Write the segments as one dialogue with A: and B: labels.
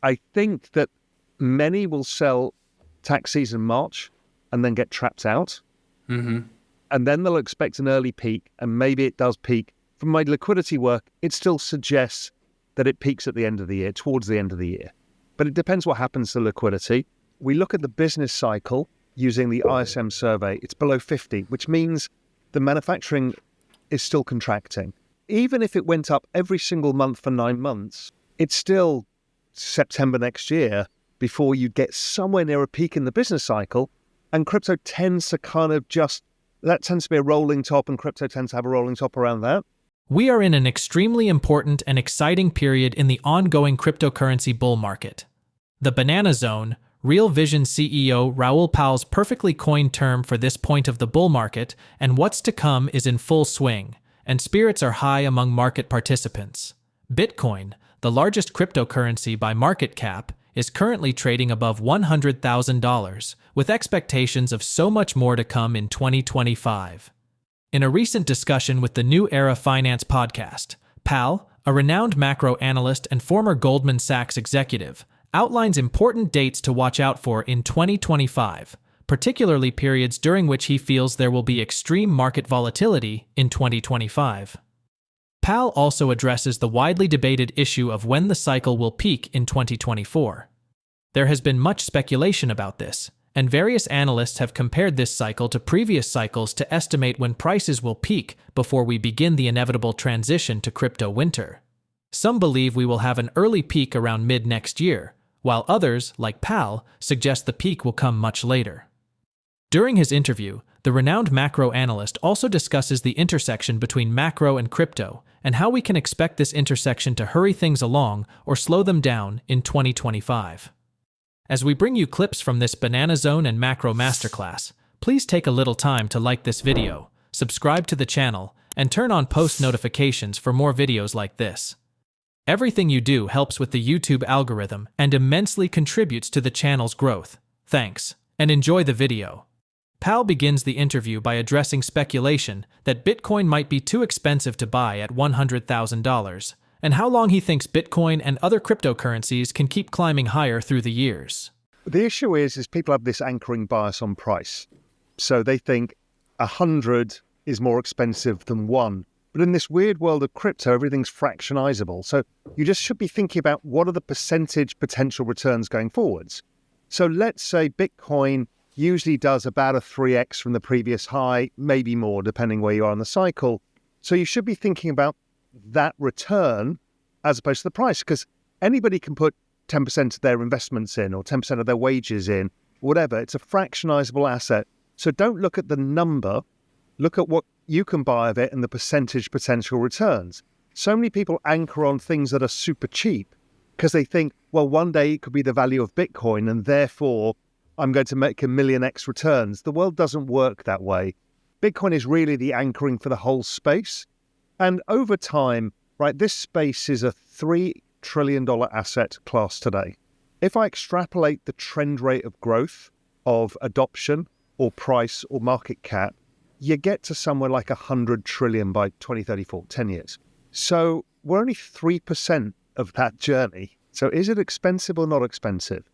A: I think that many will sell tax season March and then get trapped out.
B: Mm-hmm.
A: And then they'll expect an early peak, and maybe it does peak. From my liquidity work, it still suggests that it peaks at the end of the year, towards the end of the year. But it depends what happens to liquidity. We look at the business cycle using the ISM survey. It's below 50, which means the manufacturing is still contracting. Even if it went up every single month for 9 months, it's still September next year before you get somewhere near a peak in the business cycle. And crypto tends to that tends to be a rolling top, and crypto tends to have a rolling top around that.
C: We are in an extremely important and exciting period in the ongoing cryptocurrency bull market. The banana zone, Real Vision CEO Raoul Pal's perfectly coined term for this point of the bull market, and what's to come is in full swing, and spirits are high among market participants. Bitcoin, the largest cryptocurrency by market cap, is currently trading above $100,000, with expectations of so much more to come in 2025. In a recent discussion with the New Era Finance podcast, Pal, a renowned macro analyst and former Goldman Sachs executive, outlines important dates to watch out for in 2025, particularly periods during which he feels there will be extreme market volatility in 2025. Pal also addresses the widely debated issue of when the cycle will peak in 2024. There has been much speculation about this, and various analysts have compared this cycle to previous cycles to estimate when prices will peak before we begin the inevitable transition to crypto winter. Some believe we will have an early peak around mid-next year, while others, like Pal, suggest the peak will come much later. During his interview, the renowned macro analyst also discusses the intersection between macro and crypto and how we can expect this intersection to hurry things along or slow them down in 2025. As we bring you clips from this Banana Zone and Macro Masterclass, please take a little time to like this video, subscribe to the channel, and turn on post notifications for more videos like this. Everything you do helps with the YouTube algorithm and immensely contributes to the channel's growth. Thanks, and enjoy the video. Pal begins the interview by addressing speculation that Bitcoin might be too expensive to buy at $100,000, and how long he thinks Bitcoin and other cryptocurrencies can keep climbing higher through the years.
A: The issue is people have this anchoring bias on price. So they think 100 is more expensive than 1. But in this weird world of crypto, everything's fractionizable. So you just should be thinking about what are the percentage potential returns going forwards. So let's say Bitcoin usually does about a 3x from the previous high, maybe more, depending where you are in the cycle. So you should be thinking about that return as opposed to the price, because anybody can put 10% of their investments in or 10% of their wages in, whatever. It's a fractionizable asset. So don't look at the number, look at what you can buy of it and the percentage potential returns. So many people anchor on things that are super cheap because they think, well, one day it could be the value of Bitcoin and therefore I'm going to make 1,000,000x returns. The world doesn't work that way. Bitcoin is really the anchoring for the whole space. And over time, right, this space is a $3 trillion asset class today. If I extrapolate the trend rate of growth of adoption or price or market cap, you get to somewhere like 100 trillion by 2034, 10 years. So we're only 3% of that journey. So is it expensive or not expensive?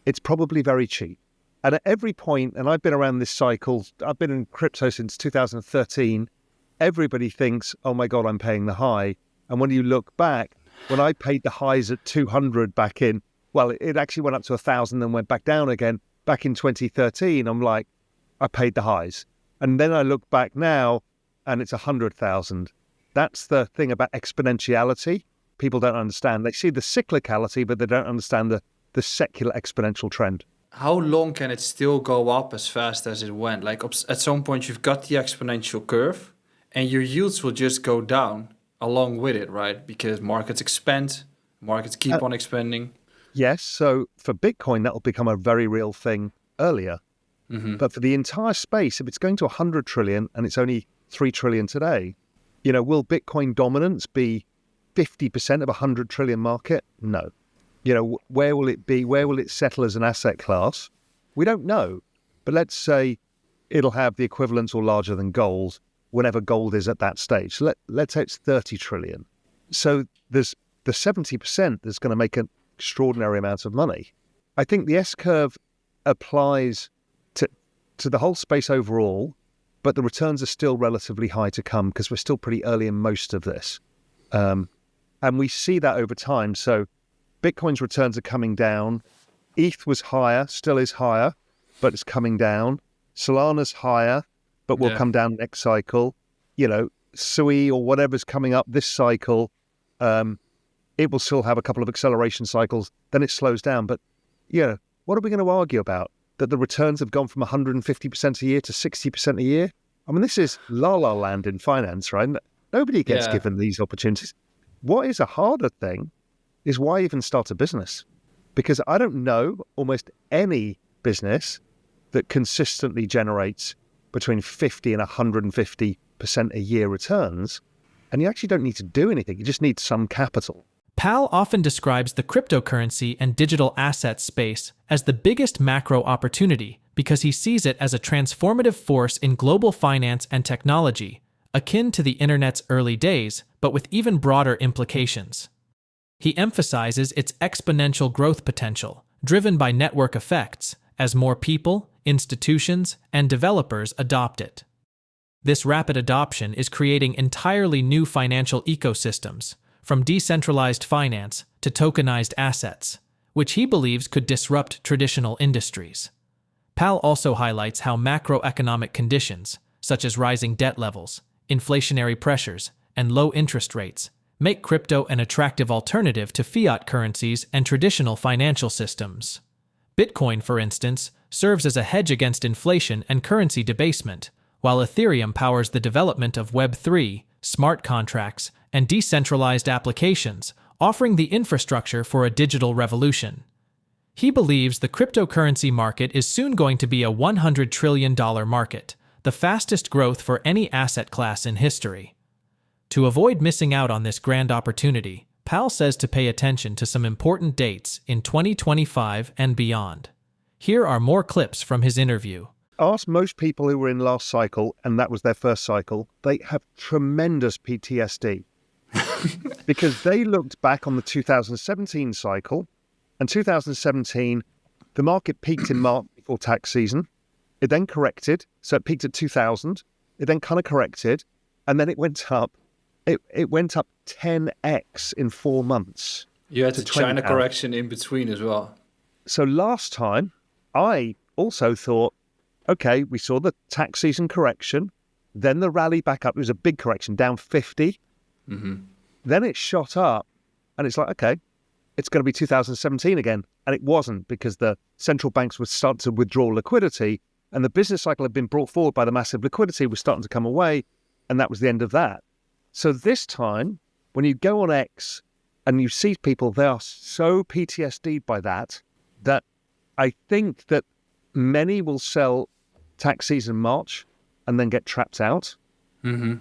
A: It's probably very cheap. And at every point, and I've been around this cycle, I've been in crypto since 2013, everybody thinks, oh my God, I'm paying the high. And when you look back, when I paid the highs at 200 back in, well, it actually went up to 1,000 and went back down again. Back in 2013, I'm like, I paid the highs. And then I look back now and it's 100,000. That's the thing about exponentiality. People don't understand. They see the cyclicality, but they don't understand the secular exponential trend.
B: How long can it still go up as fast as it went? Like at some point you've got the exponential curve and your yields will just go down along with it, right? Because markets expand, markets keep on expanding.
A: Yes, so for Bitcoin, that will become a very real thing earlier. Mm-hmm. But for the entire space, if it's going to 100 trillion and it's only 3 trillion today, will Bitcoin dominance be 50% of a 100 trillion market? No. Where will it be? Where will it settle as an asset class? We don't know. But let's say it'll have the equivalent or larger than gold whenever gold is at that stage. So let's say it's 30 trillion. So there's the 70% that's going to make extraordinary amounts of money. I think the S-curve applies to the whole space overall, but the returns are still relatively high to come because we're still pretty early in most of this. And we see that over time. So Bitcoin's returns are coming down. ETH was higher, still is higher, but it's coming down. Solana's higher, but will come down next cycle. Sui or whatever's coming up this cycle, it will still have a couple of acceleration cycles, then it slows down. But, what are we going to argue about? That the returns have gone from 150% a year to 60% a year? I mean, this is la-la land in finance, right? Nobody gets given these opportunities. What is a harder thing is why even start a business? Because I don't know almost any business that consistently generates between 50 and 150% a year returns, and you actually don't need to do anything. You just need some capital.
C: Pal often describes the cryptocurrency and digital assets space as the biggest macro opportunity because he sees it as a transformative force in global finance and technology, akin to the internet's early days, but with even broader implications. He emphasizes its exponential growth potential, driven by network effects, as more people, institutions, and developers adopt it. This rapid adoption is creating entirely new financial ecosystems, from decentralized finance to tokenized assets, which he believes could disrupt traditional industries. Pal also highlights how macroeconomic conditions, such as rising debt levels, inflationary pressures, and low interest rates, make crypto an attractive alternative to fiat currencies and traditional financial systems. Bitcoin, for instance, serves as a hedge against inflation and currency debasement, while Ethereum powers the development of Web3, smart contracts, and decentralized applications, offering the infrastructure for a digital revolution. He believes the cryptocurrency market is soon going to be a $100 trillion market, the fastest growth for any asset class in history. To avoid missing out on this grand opportunity, Pal says to pay attention to some important dates in 2025 and beyond. Here are more clips from his interview.
A: Ask most people who were in last cycle, and that was their first cycle, they have tremendous PTSD. Because they looked back on the 2017 cycle, and 2017, the market peaked in March before tax season. It then corrected, so it peaked at 2000. It then kind of corrected, and then it went up. It went up 10x in 4 months.
B: You had the China correction in between as well.
A: So last time, I also thought, okay, we saw the tax season correction, then the rally back up. It was a big correction, down 50.
B: Mm-hmm.
A: Then it shot up, and it's like, okay, it's going to be 2017 again. And it wasn't, because the central banks would start to withdraw liquidity, and the business cycle had been brought forward by the massive liquidity was starting to come away, and that was the end of that. So this time, when you go on X and you see people, they are so PTSD'd by that I think that many will sell tax season March and then get trapped out.
B: Mm-hmm.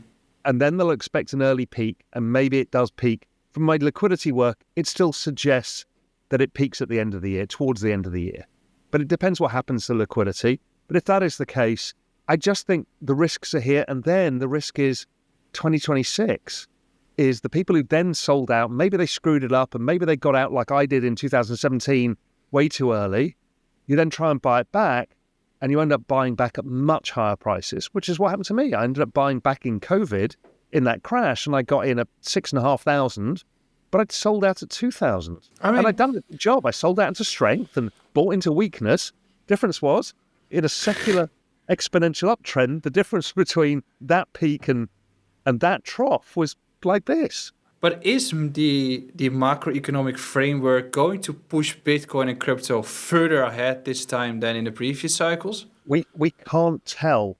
A: And then they'll expect an early peak, and maybe it does peak. From my liquidity work, it still suggests that it peaks at the end of the year, towards the end of the year. But it depends what happens to liquidity. But if that is the case, I just think the risks are here. And then the risk is 2026 is the people who then sold out, maybe they screwed it up and maybe they got out like I did in 2017 way too early. You then try and buy it back, and you end up buying back at much higher prices, which is what happened to me. I ended up buying back in COVID in that crash, and I got in at 6,500, but I'd sold out at 2,000. And I'd done the job. I sold out into strength and bought into weakness. Difference was, in a secular exponential uptrend, the difference between that peak and that trough was like this.
B: But is the macroeconomic framework going to push Bitcoin and crypto further ahead this time than in the previous cycles?
A: We can't tell,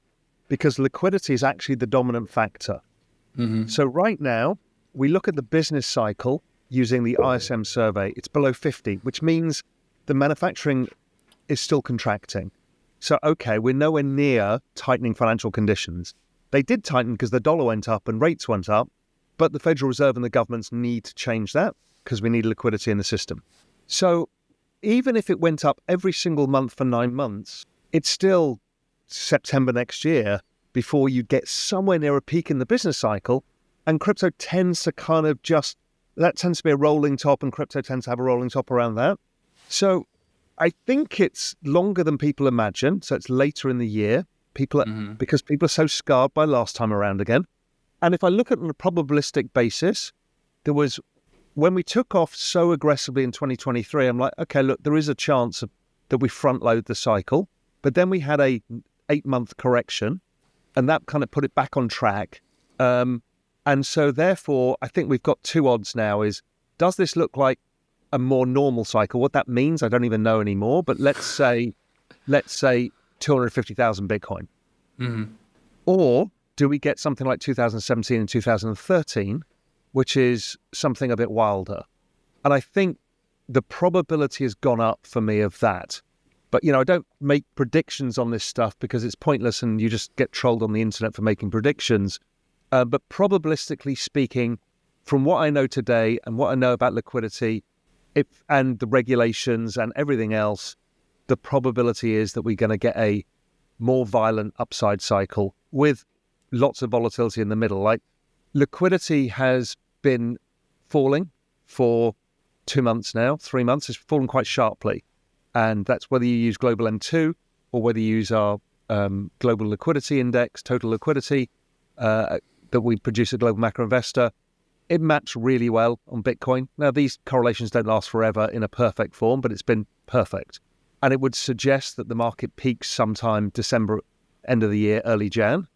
A: because liquidity is actually the dominant factor.
B: Mm-hmm.
A: So right now, we look at the business cycle using the ISM survey. It's below 50, which means the manufacturing is still contracting. So, okay, we're nowhere near tightening financial conditions. They did tighten because the dollar went up and rates went up, but the Federal Reserve and the governments need to change that because we need liquidity in the system. So even if it went up every single month for 9 months, it's still September next year before you get somewhere near a peak in the business cycle. And crypto tends to kind of just That tends to be a rolling top, and crypto tends to have a rolling top around that. So I think it's longer than people imagine. So it's later in the year. Because people are so scarred by last time around again. And if I look at it on a probabilistic basis, when we took off so aggressively in 2023, I'm like, okay, look, there is a chance that we front load the cycle. But then we had a 8-month correction, and that kind of put it back on track. And so therefore, I think we've got two odds now is, does this look like a more normal cycle? What that means, I don't even know anymore. But let's say 250,000 Bitcoin. Or do we get something like 2017 and 2013, which is something a bit wilder? And I think the probability has gone up for me of that. But, I don't make predictions on this stuff because it's pointless and you just get trolled on the internet for making predictions. But probabilistically speaking, from what I know today and what I know about liquidity and the regulations and everything else, the probability is that we're going to get a more violent upside cycle with lots of volatility in the middle. Like, liquidity has been falling for 2 months now, 3 months. It's fallen quite sharply. And that's whether you use Global M2 or whether you use our Global Liquidity Index, total liquidity, that we produce at Global Macro Investor. It maps really well on Bitcoin. Now, these correlations don't last forever in a perfect form, but it's been perfect. And it would suggest that the market peaks sometime December, end of the year, early Jan,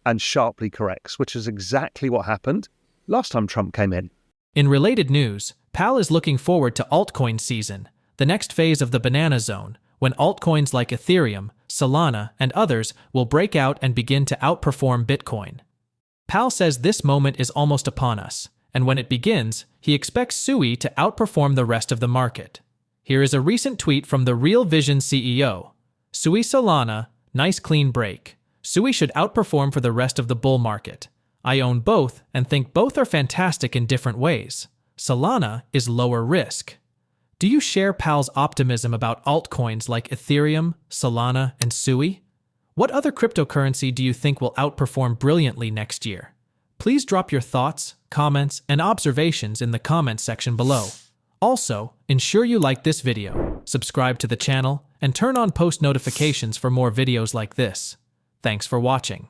A: and sharply corrects, which is exactly what happened last time Trump came in.
C: In related news, Pal is looking forward to altcoin season, the next phase of the banana zone, when altcoins like Ethereum, Solana, and others will break out and begin to outperform Bitcoin. Pal says this moment is almost upon us, and when it begins, he expects SUI to outperform the rest of the market. Here is a recent tweet from the Real Vision CEO. SUI Solana, nice clean break. SUI should outperform for the rest of the bull market. I own both and think both are fantastic in different ways. Solana is lower risk. Do you share Pal's optimism about altcoins like Ethereum, Solana, and SUI? What other cryptocurrency do you think will outperform brilliantly next year? Please drop your thoughts, comments, and observations in the comments section below. Also, ensure you like this video, subscribe to the channel, and turn on post notifications for more videos like this. Thanks for watching.